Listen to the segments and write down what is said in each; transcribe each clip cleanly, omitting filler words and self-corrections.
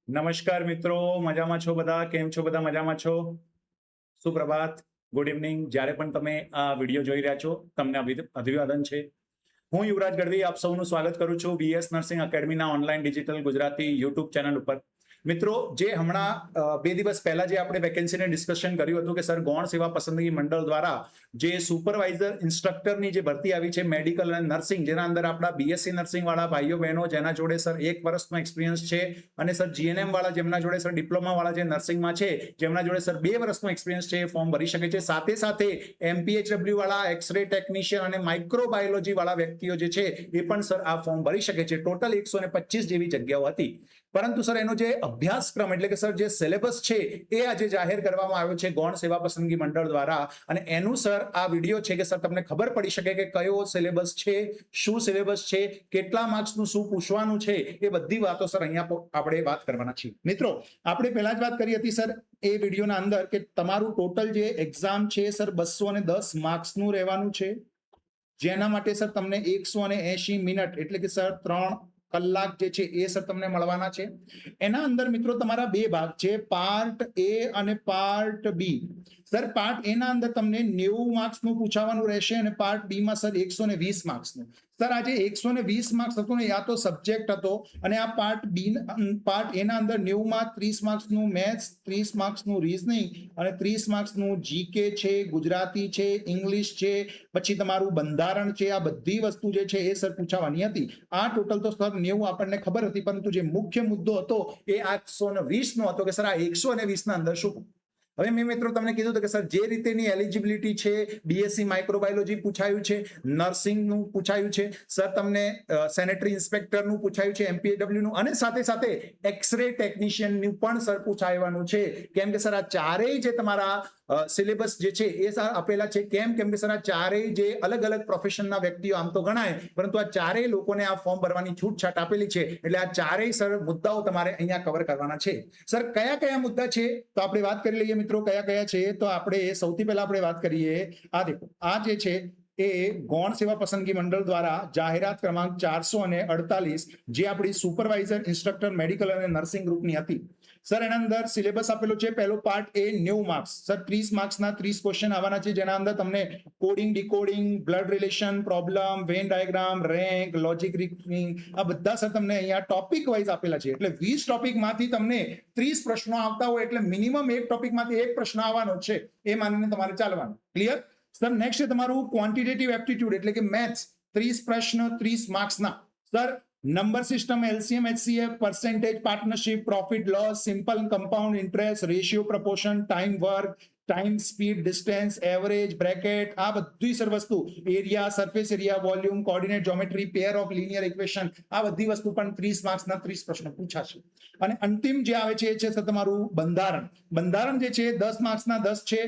નમસ્કાર મિત્રો, મજામાં છો બધા? કેમ છો બધા? મજામાં છો? સુપ્રભાત, ગુડ ઇવનિંગ. જ્યારે પણ તમે આ વિડીયો જોઈ રહ્યા છો, તમને અભિવાદન છે. હું યુવરાજ ગઢવી આપ સૌનું સ્વાગત કરું છું બીએસ નર્સિંગ એકેડમીના online digital Gujarati YouTube channel ઉપર. મિત્રો, જે હમણાં 2 દિવસ પહેલા જે આપણે વેકેન્સીને ડિસ્કશન કર્યું હતું કે સર ગૌણ સેવા પસંદગી મંડળ દ્વારા જે સુપરવાઇઝર ઇન્સ્ટ્રક્ટરની જે ભરતી આવી છે મેડિકલ અને નર્સિંગ, જેના અંદર આપણા બીએસસી નર્સિંગ વાળા ભાઈઓ બહેનો જેના જોડે સર 1 વર્ષનો એક્સપિરિયન્સ છે અને સર જીએનએમ વાળા જેમના જોડે સર ડિપ્લોમા વાળા જે નર્સિંગમાં છે જેમના જોડે સર 2 વર્ષનો એક્સપિરિયન્સ છે એ ફોર્મ ભરી શકે છે. સાથે સાથે એમપીએચડબલ્યુ વાળા, એક્સરે ટેકનિશિયન અને માઇક્રોબાયોલોજી વાળા વ્યક્તિઓ જે છે એ પણ સર આ ફોર્મ ભરી શકે છે. ટોટલ 125 જેવી જગ્યાઓ હતી. પરંતુ સર એનો જે અભ્યાસક્રમ એટલે કે સર જે સિલેબસ છે એ આજે જાહેર કરવામાં આવ્યો છે ગૌણ સેવા પસંદગી મંડળ દ્વારા, અને એનું સર આ વિડીયો છે કે સર તમને ખબર પડી શકે કે કયો સિલેબસ છે, શું સિલેબસ છે, કેટલા માર્ક્સનું શું પૂછવાનું છે, એ બધી વાતો સર અહીંયા આપણે વાત કરવાના છીએ. મિત્રો, આપણે પહેલા જ વાત કરી હતી સર એ વિડીયોના અંદર કે તમારું ટોટલ જે એક્ઝામ છે સર 210 માર્ક્સનું રહેવાનું છે, જેના માટે સર તમને 180 મિનિટ એટલે કે સર 3 કલાક જે છે એ સર તમને મળવાના છે. એના અંદર મિત્રો તમારા 2 ભાગ છે, પાર્ટ એ અને પાર્ટ બી. સર પાર્ટ એ ના અંદર તમને 90 માર્ક્સનું પૂછવાનું રહેશે અને પાર્ટ બી માં સર 120 માર્ક્સનું. સર આજે 120 માર્ક્સ હતું ને આ તો સબ્જેક્ટ હતો, અને આ પાર્ટ એ ના અંદર 90 માં 30 માર્ક્સનું મેથ્સ, 30 માર્ક્સનું રીઝનિંગ અને 30 માર્ક્સનું જીકે છે, ગુજરાતી છે, ઇંગ્લિશ છે, પછી તમારું બંધારણ છે. આ બધી વસ્તુ જે છે એ સર પૂછવાની હતી. આ ટોટલ તો સર 90 આપણને ખબર હતી, પરંતુ જે મુખ્ય મુદ્દો હતો એ 120 નો હતો કે સર આ 120 ના અંદર શું. હવે મેં મિત્રો તમને કીધું હતું કે સર જે રીતેની એલિજિબિલિટી છે, બીએસસી માઇક્રોબાયોલોજી પૂછાયું છે, નર્સિંગનું પૂછાયું છે, સર તમને સેનેટરી ઇન્સ્પેક્ટરનું પૂછાયું છે, એમપીડબલ્યુ નું, અને સાથે સાથે એક્સરે ટેકનિશિયનનું પણ સર પૂછાવાનું છે. કેમ કે સર આ ચારેય જે તમારા સિલેબસ જે છે એ સર આપેલા છે. કેમ કે સર આ ચારેય જે અલગ અલગ પ્રોફેશનના વ્યક્તિઓ આમ તો ગણાય, પરંતુ આ ચારેય લોકોને આ ફોર્મ ભરવાની છૂટછાટ આપેલી છે. એટલે આ ચારેય સર મુદ્દાઓ તમારે અહીંયા કવર કરવાના છે. સર કયા કયા મુદ્દા છે તો આપણે વાત કરી લઈએ મિત્રો. કયા કયા છે તો આપણે સૌથી પહેલા આપણે વાત કરીએ. આ દેખો, આ જે છે એ ગૌણ સેવા પસંદગી મંડળ દ્વારા જાહેરાત ક્રમાંક 448 જે આપણી સુપરવાઇઝર ઇન્સ્ટ્રક્ટર મેડિકલ અને નર્સિંગ ગ્રુપની હતી. સર એના અંદર સિલેબસ આપેલો છે. પહેલો પાર્ટ એ 90 માર્ક્સ, સર 30 માર્ક્સના 30 ક્વેશ્ચન આવવાના છે, જેના અંદર તમને coding, decoding, blood relation, problem, Venn diagram, rank, logic reasoning, આ બધા સર તમને અહીંયા ટોપિક વાઇઝ આપેલા છે. એટલે 20 ટોપિકમાંથી તમને 30 પ્રશ્નો આવતા હોય એટલે મિનિમમ એક ટોપિકમાંથી એક પ્રશ્ન આવવાનો છે, એ માનીને તમારે ચાલવાનું. ક્લિયર? સર નેક્સ્ટ છે તમારું ક્વોન્ટિટેટિવ એપ્ટિટ્યુડ એટલે કે મેથ્સ, 30 પ્રશ્ન 30 માર્ક્સના. Sir number system, LCM, HCF, percentage, partnership, profit loss, simple compound interest, ratio, proportion, time work, time, speed, distance, average, bracket, આ બધી સર વસ્તુ, area, surface area, volume, coordinate geometry, pair of linear equation, આ બધી વસ્તુ પણ 30 માર્ક્સના 30 પ્રશ્નો પૂછાશે. અને અંતિમ જે આવે છે એ છે સર તમારું બંધારણ. બંધારણ જે છે 10 માર્ક્સના 10 છે.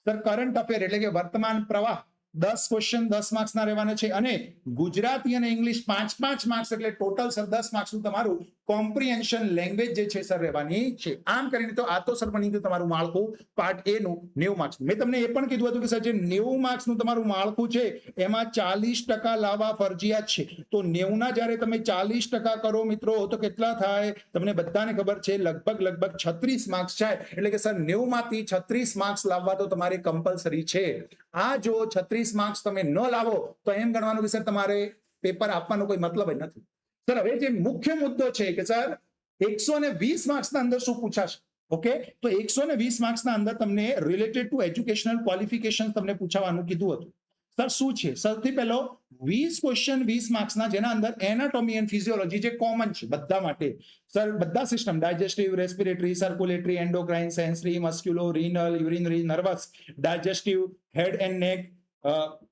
સર કરંટ અફેર એટલે કે વર્તમાન પ્રવાહ 10 ક્વેશ્ચન 10 માર્ક્સના રહેવાના છે, અને ગુજરાતી અને ઇંગ્લિશ 5 માર્ક્સ, એટલે ટોટલ સર 10 માર્ક્સનું તમારું કોમ્પ્રિહેન્શન લેંગ્વેજ જે છે સર રહેવાની છે. આમ કરીને તો આ તો સર બની ગયું તમારું માળખું પાર્ટ એ નું 90 માર્ક્સ. મેં તમને એ પણ કીધું હતું કે સર જે 90 માર્ક્સનું તમારું માળખું છે એમાં 40% લાવવા ફરજિયાત છે. તો 90 ના જ્યારે તમે 40% કરો મિત્રો તો કેટલા થાય તમને બધાને ખબર છે, લગભગ 36 માર્ક્સ થાય. એટલે કે સર 90 માંથી 36 માર્ક્સ લાવવા તો તમારે કમ્પલસરી છે. આ જો 36 માર્ક્સ તમે ન લાવો તો એમ ગણવાનું કે સર તમારે પેપર આપવાનો કોઈ મતલબ જ નથી. સર હવે જે મુખ્ય મુદ્દો છે કે સર 120 માર્ક્સના અંદર શું પૂછાશે. ઓકે, તો 120 માર્ક્સના અંદર તમને રિલેટેડ ટુ એજ્યુકેશનલ ક્વોલિફિકેશન તમને પૂછવાનું કીધું હતું. સર શું છે? સૌથી પહેલો 20 ક્વેશ્ચન 20 માર્ક્સના, જેના અંદર એનાટોમી એન્ડ ફિઝિયોલોજી જે કોમન છે બધા માટે. સર બધા system, digestive, respiratory, circulatory, endocrine, sensory, musculo, renal, urinary, nervous, digestive, head and neck,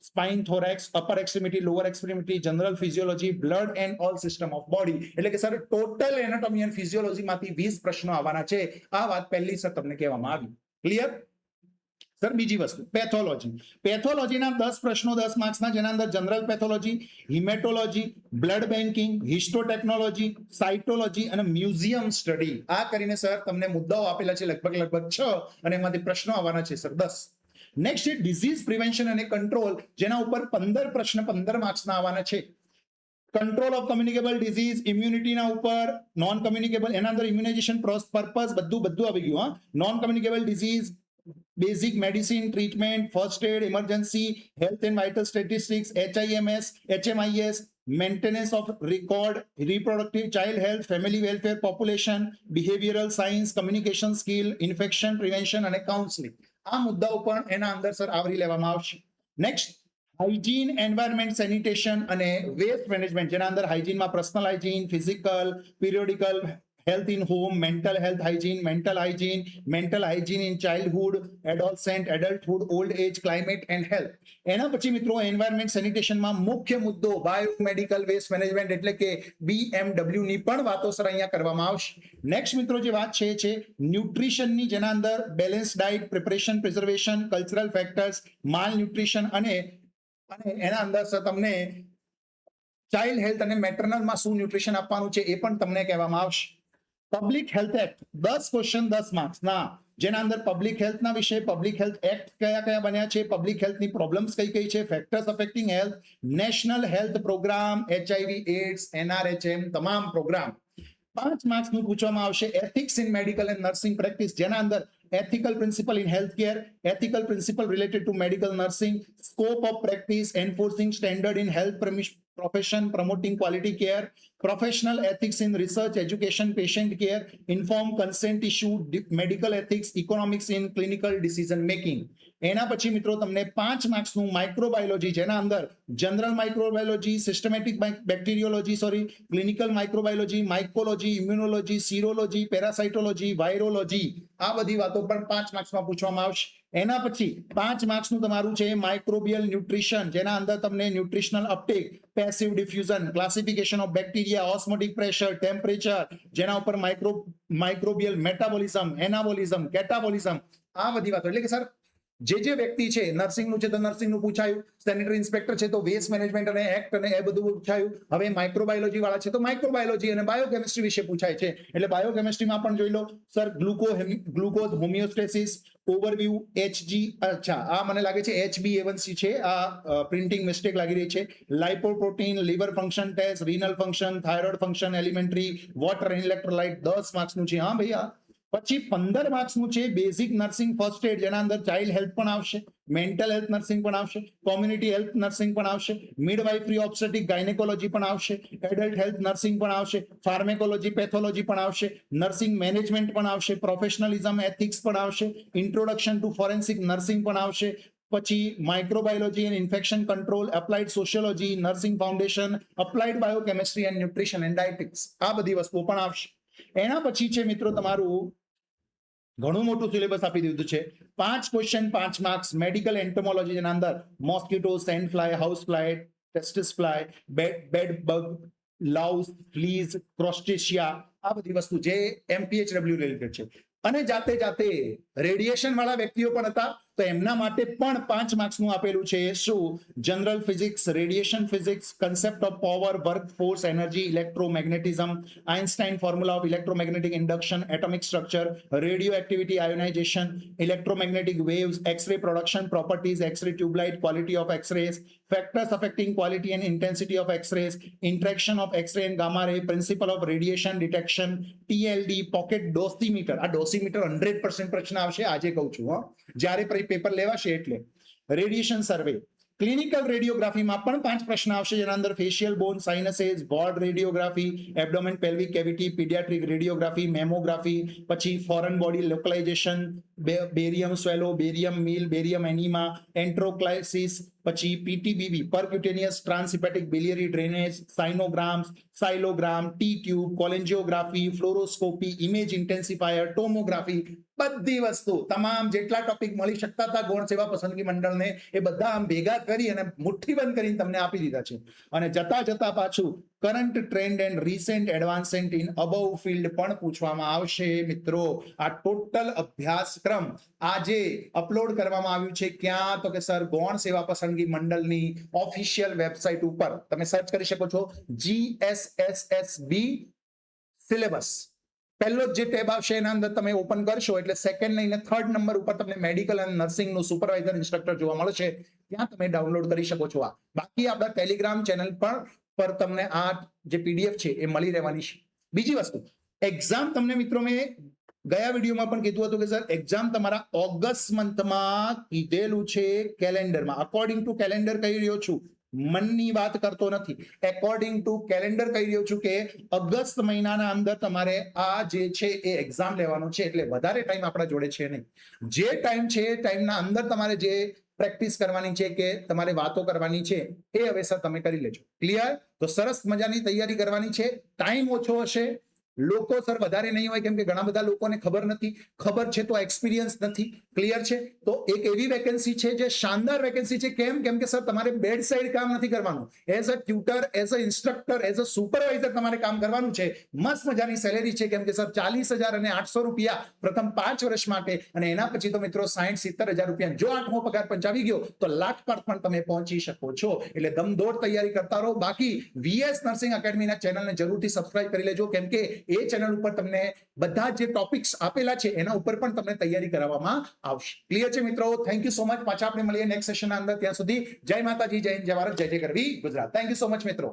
spine, thorax, upper extremity, lower extremity, general physiology, blood and all system of body. એટલે કે sir total anatomy and ફિઝિયોલોજીમાંથી 20 પ્રશ્નો આવવાના છે. આ વાત પહેલી sir તમને કહેવામાં આવી. ક્લિયર? સર બીજી વસ્તુ પેથોલોજી. પેથોલોજીના 10 પ્રશ્નો 10 માર્ક્સના, જેના અંદર general pathology, haematology, blood banking, histotechnology, cytology અને મ્યુઝિયમ સ્ટડી. આ કરીને સર તમને મુદ્દાઓ આપેલા છે લગભગ 6, અને એમાંથી પ્રશ્નો આવવાના છે સર 10. નેક્સ્ટ છે ડિઝીઝ પ્રિવેન્શન અને કંટ્રોલ, જેના ઉપર 15 પ્રશ્ન 15 માર્ક્સના આવવાના છે. કંટ્રોલ ઓફ કમ્યુનિકેબલ ડિઝીઝ, ઇમ્યુનિટીના ઉપર, નોન કમ્યુનિકેબલ એના અંદર ઇમ્યુનાઇઝેશન પર્પઝ બધું આવી ગયું. Non communicable disease, basic medicine, treatment, first aid, emergency, health and vital statistics, HIMS, HMIS, maintenance of record, reproductive child health, family welfare, population, behavioural science, communication skill, infection prevention અને counselling. આ મુદ્દાઓ પણ એના અંદર sir આવરી લેવામાં આવશે. Next, hygiene, environment, sanitation અને વેસ્ટ મેનેજમેન્ટ, જેના અંદર હાઇજીનમાં personal hygiene, physical, periodical, health in home, mental health hygiene, mental hygiene in childhood, એડોલસેન્ટ, એડલ્ટહુડ, old age, climate and health. એના પછી મિત્રો એન્વાયરમેન્ટ સેનિટેશનમાં મુખ્ય મુદ્દો બાયોમેડિકલ વેસ્ટ મેનેજમેન્ટ એટલે કે BMW ની પણ વાતો સર અહીંયા કરવામાં આવશે. નેક્સ્ટ મિત્રો જે વાત છે ન્યુટ્રિશનની, જેના અંદર balance diet, preparation, preservation, cultural factors, માલ ન્યુટ્રિશન અને એના અંદર સર તમને ચાઇલ્ડ હેલ્થ અને મેટરનલમાં શું ન્યુટ્રિશન આપવાનું છે એ પણ તમને કહેવામાં આવશે. Public health act 10 question 10 marks ના, જેના અંદર પબ્લિક હેલ્થના વિશે, પબ્લિક હેલ્થ એક્ટ કયા બન્યા છે, પબ્લિક હેલ્થની પ્રોબ્લેમ્સ કઈ છે, factors affecting health, national health program, HIV AIDS, NRHM તમામ પ્રોગ્રામ. 5 માર્ક્સનું પૂછવામાં આવશે ethics in medical and nursing practice, જેના અંદર ethical principle in healthcare, ethical principle related to medical nursing, scope of practice, enforcing standard in health profession, promoting quality care, professional ethics in research, education, patient care, informed consent issue, medical ethics, economics in clinical decision making. એના પછી મિત્રો તમને 5 માર્ક્સનું microbiology, જેના અંદર general microbiology, systematic bacteriology, clinical microbiology, mycology, immunology, serology, parasitology, virology, આ બધી વાતો પણ 5 માર્ક્સમાં પૂછવામાં આવશે. એના પછી 5 માર્ક્સનું તમારું છે માઇક્રોબિયલ ન્યુટ્રિશન, જેના અંદર તમને nutritional uptake, passive diffusion, classification of bacteria, osmotic pressure, temperature, જેના ઉપર માઇક્રોબિયલ મેટાબોલિઝમ, એનાબોલિઝમ, કેટાબોલિઝમ, આ બધી વાતો. એટલે કે સર જે વ્યક્તિ છે નર્સિંગનું છે તો નર્સિંગનું પૂછાયું, સેનેટરી ઇન્સ્પેક્ટર છે તો વેસ્ટ મેનેજમેન્ટ અને એક્ટ અને એ બધું પૂછાયું. હવે માઇક્રોબાયોલોજી વાળા છે તો માઇક્રોબાયોલોજી અને બાયોકેમિસ્ટ્રી વિશે પૂછાય છે. એટલે બાયોકેમિસ્ટ્રીમાં પણ જોઈ લો sir glucose homeostasis, overview, HG, અચ્છા આ મને લાગે છે HbA1c છે, આ પ્રિન્ટિંગ મિસ્ટેક લાગી રહી છે, lipoprotein, liver function test, renal function, thyroid function, alimentary, water and electrolyte 10 માર્ક્સનું છે. હા ભૈયા. પછી 15 માર્ક્સનું છે બેઝિક નર્સિંગ ફર્સ્ટ એડ, જેના અંદર ચાઇલ્ડ હેલ્થ પણ આવશે, મેન્ટલ હેલ્થ નર્સિંગ પણ આવશે, કોમ્યુનિટી હેલ્થ નર્સિંગ પણ આવશે, મિડવાઇફરી, ઓબ્સ્ટેટિક, ગાયનેકોલોજી પણ આવશે, એડલ્ટ હેલ્થ નર્સિંગ પણ આવશે, ફાર્મેકોલોજી, પેથોલોજી પણ આવશે, નર્સિંગ મેનેજમેન્ટ પણ આવશે, પ્રોફેશનલિઝમ એથિક્સ પણ આવશે, ઇન્ટ્રોડક્શન ટુ ફોરેન્સિક નર્સિંગ પણ આવશે. પછી microbiology and infection control, applied sociology, nursing foundation, applied biochemistry and nutrition and dietetics, આ બધી વસ્તુઓ પણ આવશે. એના પછી છે મિત્રો તમારું ઘણું મોટું સિલેબસ આપી દીધું છે. 5 ક્વેશ્ચન 5 માર્ક્સ, મેડિકલ એન્ટોમોલોજી, જેના અંદર mosquito, sand fly, house fly, tsetse fly, bed bug, louse, fleas, crustacea, આ બધી વસ્તુ જે MPHW રિલેટેડ છે. અને જાતે રેડિયેશન વાળા વ્યક્તિઓ પણ હતા તો એમના માટે પણ 5 માર્ક્સનું આપેલું છે. શું? General physics, radiation physics, concept of power, work force, energy, electromagnetism, Einstein formula of electromagnetic induction, atomic structure, radio activity, ionisation, electromagnetic waves, X-ray production properties, X-ray tube light, quality of X-rays, factors affecting quality and intensity of X-rays, interaction of X-ray and gamma ray, principle of radiation detection, TLD, pocket dosimeter. આ dosimeter 100% પ્રશ્ન આવશે, આજે કહું છું. જ્યારે paper લેવાશે એટલે. Radiation સર્વે, clinical રેડિયોગ્રાફીમાં પણ 5 પ્રશ્ન આવશે, જેના અંદર facial bone, sinuses, ward radiography, abdomen pelvic cavity, paediatric radiography, mammography, પછી foreign body localisation, barium swallow, barium meal, barium enema, enteroclysis, પછી PTBB, percutaneous transhepatic biliary drainage, sinograms, sialogram, T tube, cholangiography, fluoroscopy, image intensifier, tomography, બધી વસ્તુ તમામ જેટલા topic મળી શકતા હતા ગૌણ સેવા પસંદગી મંડળને એ બધા આમ ભેગા કરી અને મુઠ્ઠી બંધ કરીને તમને આપી દીધા છે. અને જતા પાછું current trend and recent advancement in above field પણ પૂછવામાં આવશે. મિત્રો આ ટોટલ અભ્યાસક્રમ આજે અપલોડ કરવામાં આવ્યું છે ક્યાં? તો કે સર ગૌણ સેવા પસંદગી મંડળની ઓફિશિયલ વેબસાઇટ ઉપર તમે સર્ચ કરી શકો છો GSSSB સિલેબસ. પહેલો જે ટેબ આવશે એના અંદર તમે ઓપન કરશો એટલે સેકન્ડ લઈને થર્ડ નંબર ઉપર તમને મેડિકલ અને નર્સિંગનું સુપરવાઇઝર ઇન્સ્ટ્રક્ટર જોવા મળશે, ત્યાં તમે ડાઉનલોડ કરી શકો છો. બાકી આપણા ટેલિગ્રામ ચેનલ પર પર તમને આ જે પીડીએફ છે એ મળી રહેવાની છે. બીજી વસ્તુ, એક્ઝામ તમને મિત્રો મેં ગયા વિડીયોમાં પણ કીધું હતું કે સર એક્ઝામ તમારા ઓગસ્ટ મંથમાં કીધેલું છે કેલેન્ડરમાં. અકોર્ડિંગ ટુ કેલેન્ડર કહી રહ્યો છું, મનની વાત કરતો નથી. એકોર્ડિંગ ટુ કેલેન્ડર કહી રહ્યો છું કે ઓગસ્ટ મહિનાના અંદર તમારે આ જે છે એ એક્ઝામ લેવાનો છે. એટલે વધારે ટાઈમ આપણા જોડે છે નહીં. જે ટાઈમ છે એ ટાઈમના અંદર તમારે જે પ્રેક્ટિસ કરવાની છે કે તમારે વાતો કરવાની છે એ હવે સર તમે કરી લેજો. ક્લિયર? તો સરસ મજાની તૈયારી કરવાની છે. ટાઈમ ઓછો હશે, લોકો સર વધારે નહીં હોય, કેમ કે ઘણા બધા લોકોને ખબર નથી. ખબર છે તો એક્સપિરિયન્સ નથી. ક્લિયર છે? તો એક એવી વેકેન્સી છે જે શાનદાર વેકેન્સી છે. કેમ કે સર તમારે બેડ સાઇડ કામ નથી કરવાનું. As a tutor, as a instructor, as a supervisor તમારે કામ કરવાનું છે. મસ્ત મજાની સેલેરી છે, કેમ કે સર 40,000 અને 800 રૂપિયા પ્રથમ 5 વર્ષ માટે, અને એના પછી તો મિત્રો 60-70,000 રૂપિયા. જો 8મો પગાર પંચાવી ગયો તો લાખ પર પણ તમે પહોંચી શકો છો. એટલે દમદોડ તૈયારી કરતા રહો. બાકી વીએસ નર્સિંગ એકેડમીના ચેનલને જરૂરથી સબસ્ક્રાઇબ કરી લેજો, કેમ કે એ ચેનલ ઉપર તમને બધા જે ટોપિક્સ આપેલા છે એના ઉપર પણ તમને તૈયારી કરાવવામાં આવશે. ક્લિયર છે મિત્રો? Thank you so much. પાછા આપણે મળીએ નેક્સ્ટ સેશનના અંદર. ત્યાં સુધી જય માતાજી, જય હિન્દ, જય ભારત, જય જય ગરવી Gujarat. Thank you so much મિત્રો.